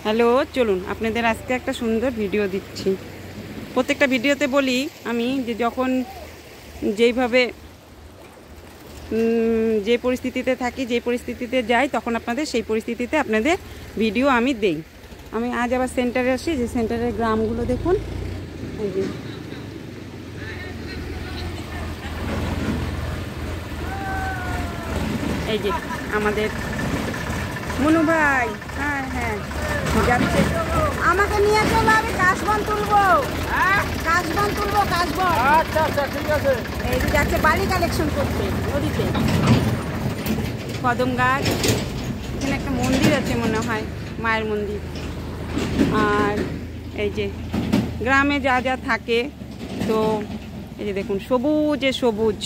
Hello, চলুন আপনাদের আজকে একটা সুন্দর ভিডিও দিচ্ছি। প্রত্যেকটা ভিডিওতে বলি আমি যে যখন যেইভাবে যে পরিস্থিতিতে থাকি, যে পরিস্থিতিতে যাই, তখন আপনাদের সেই পরিস্থিতিতে আপনাদের ভিডিও আমি দেই। আমি আজ আবার সেন্টারে আসি, যে সেন্টারের গ্রামগুলো দেখুন। এই যে আমাদের মনু ভাই, হ্যাঁ হ্যাঁ যাচ্ছে, আমাকে নিয়ে চলো, আমি কাশবন তুলবো, কাশবন তুলবো, কাশবন। আচ্ছা আচ্ছা ঠিক আছে। এই যে যাচ্ছে বালি কালেকশন করতে নদীতে। কদম গাছ, এখানে একটা মন্দির আছে মনে হয়, মায়ের মন্দির। আর এই যে গ্রামে যা যা থাকে, তো এই যে দেখুন সবুজে সবুজ,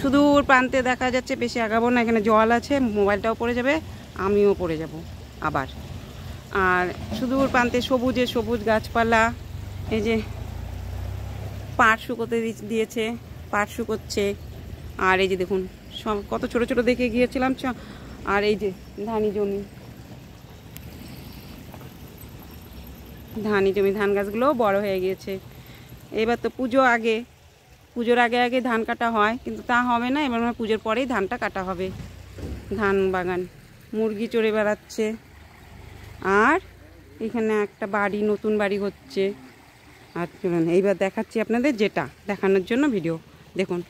সুদূর প্রান্তে দেখা যাচ্ছে। বেশি আগাবো না, এখানে জল আছে, মোবাইলটাও পড়ে যাবে, আমিও পড়ে যাব আবার। আর সুদূর প্রান্তে সবুজে সবুজ গাছপালা। এই যে পাট শুকোতে দিয়েছে, পাট শুকোচ্ছে। আর এই যে দেখুন সব কত ছোট ছোট দেখে গিয়েছিলাম। আর এই যে ধানি জমি, ধান গাছগুলোও বড় হয়ে গিয়েছে। এবার তো পুজো আগে, পুজোর আগে আগে ধান কাটা হয়, কিন্তু তা হবে না, এবার মানে পুজোর পরেই ধানটা কাটা হবে। ধান বাগান, মুরগি চড়ে বেড়াচ্ছে। আর এখানে একটা বাড়ি, নতুন বাড়ি হচ্ছে। আর চলুন এইবার দেখাচ্ছি আপনাদের, যেটা দেখানোর জন্য ভিডিও দেখুন।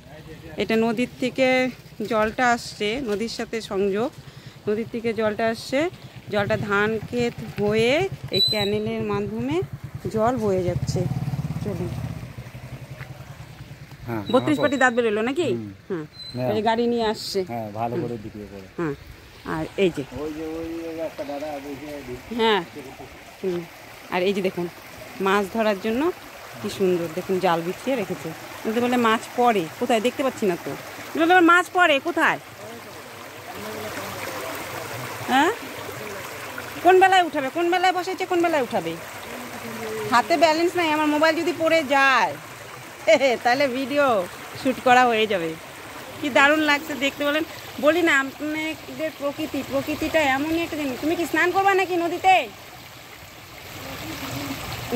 এটা নদীর থেকে জলটা আসছে, নদীর সাথে সংযোগ, নদীর থেকে জলটা আসছে। জলটা ধান ক্ষেত হয়ে এই ক্যানেলের মাধ্যমে জল বয়ে যাচ্ছে। চলুন 32 পাটি দাঁত বেরোলো নাকি? হ্যাঁ, গাড়ি নিয়ে আসছে। হ্যাঁ, ভালো করে ভিডিও করে। হ্যাঁ, আর এই যে একটা দাদা, হ্যাঁ, আর এই যে দেখুন মাছ ধরার জন্য কি সুন্দর, দেখুন জাল বিছিয়ে রেখেছে। বলতে বলে মাছ পড়ে কোথায়, দেখতে পাচ্ছি না তো। মাছ পড়ে কোথায়? হ্যাঁ, কোন বেলায় উঠাবে, কোন বেলায় বসেছে, কোন বেলায় উঠাবে? হাতে ব্যালেন্স নাই, আমার মোবাইল যদি পড়ে যায় তাহলে ভিডিও শ্যুট করা হয়ে যাবে। কি দারুণ লাগছে দেখতে, বলেন। বলি না আপনাদের প্রকৃতিটা এমনই একটা জিনিস। তুমি কি স্নান করবা নাকি নদীতে?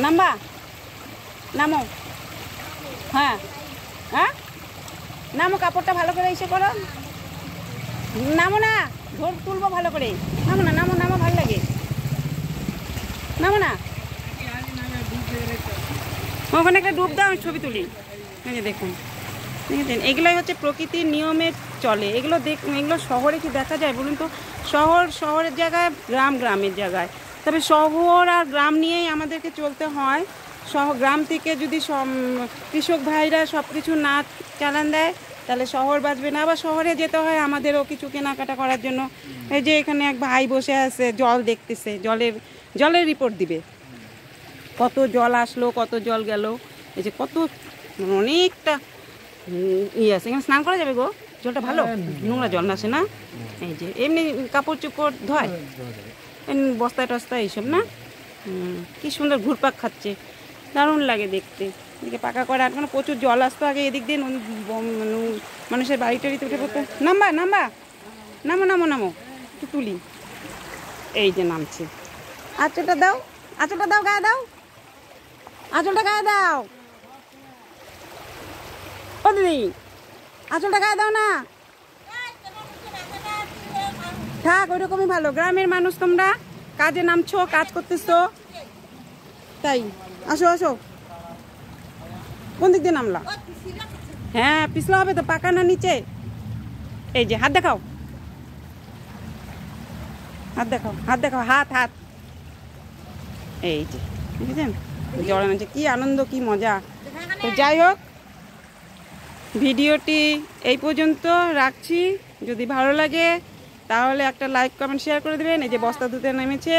নামবা, নামো। হ্যাঁ হ্যাঁ, নামো, কাপড়টা ভালো করে এসে করো। নামো না, ধর তুলবো ভালো করে। নামো না, নামো নামো, ভালো লাগে। নামো না, ওখানে একটা ডুব দাও, ছবি তুলি। এই যে দেখুন, দেখেছেন, এগুলোই হচ্ছে প্রকৃতির নিয়মে চলে। এগুলো এগুলো শহরে কি দেখা যায় বলুন তো? শহরের জায়গায়, গ্রামের জায়গায়। তবে শহর আর গ্রাম নিয়েই আমাদেরকে চলতে হয়। গ্রাম থেকে যদি কৃষক ভাইরা সব কিছু না চালান দেয়, তাহলে শহর বাঁচবে না। আবার শহরে যেতে হয় আমাদেরও কিছু কেনাকাটা করার জন্য। এই যে এখানে এক ভাই বসে আছে, জল দেখতেছে, জলের রিপোর্ট দিবে, কত জল আসলো, কত জল গেল। এই যে কত অনেকটা আছে, এখানে স্নান করা যাবে গো। জলটা ভালো, নোংরা জল আসে না। এই যে এমনি কাপড় চোপড় ধোয়, বস্তায় টস্তায় এইসব না। কি সুন্দর ঘুরপাক খাচ্ছে, দারুণ লাগে দেখতে। এদিকে পাকা করা, আর কোনো প্রচুর জল আসতো আগে এদিক দিয়ে, মানুষের বাড়ি টাড়িতে উঠে পড়তো। নামবা, নামবা, নামো নামো নামো, একটু তুলি। এই যে নামছে। আঁচলটা দাও, আঁচলটা দাও, গায়ে দাও, আঁচলটা গায়ে দাও। ও দিদি, আঁচলটা গায়ে দাও না। থাক, ওইরকমই ভালো। গ্রামের মানুষ তোমরা, কাজে নামছো, কাজ করতেছো, তাই। আসো আসো, কোন দিক দিয়ে নামলা? হ্যাঁ, পিছলা হবে তো, পাকা না নিচে। এই যে হাত দেখাও, হাত দেখাও, হাত দেখাও, হাত হাত। এই যে দেখেছেন, জল নামছে, কি আনন্দ, কি মজা। তো যাই হোক, ভিডিওটি এই পর্যন্ত রাখছি। যদি ভালো লাগে তাহলে একটা লাইক, কমেন্ট, শেয়ার করে দেবেন। এই যে বস্তা ধুতে নেমেছে।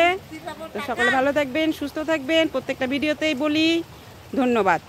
তো সকলে ভালো থাকবেন, সুস্থ থাকবেন। প্রত্যেকটা ভিডিওতেই বলি ধন্যবাদ।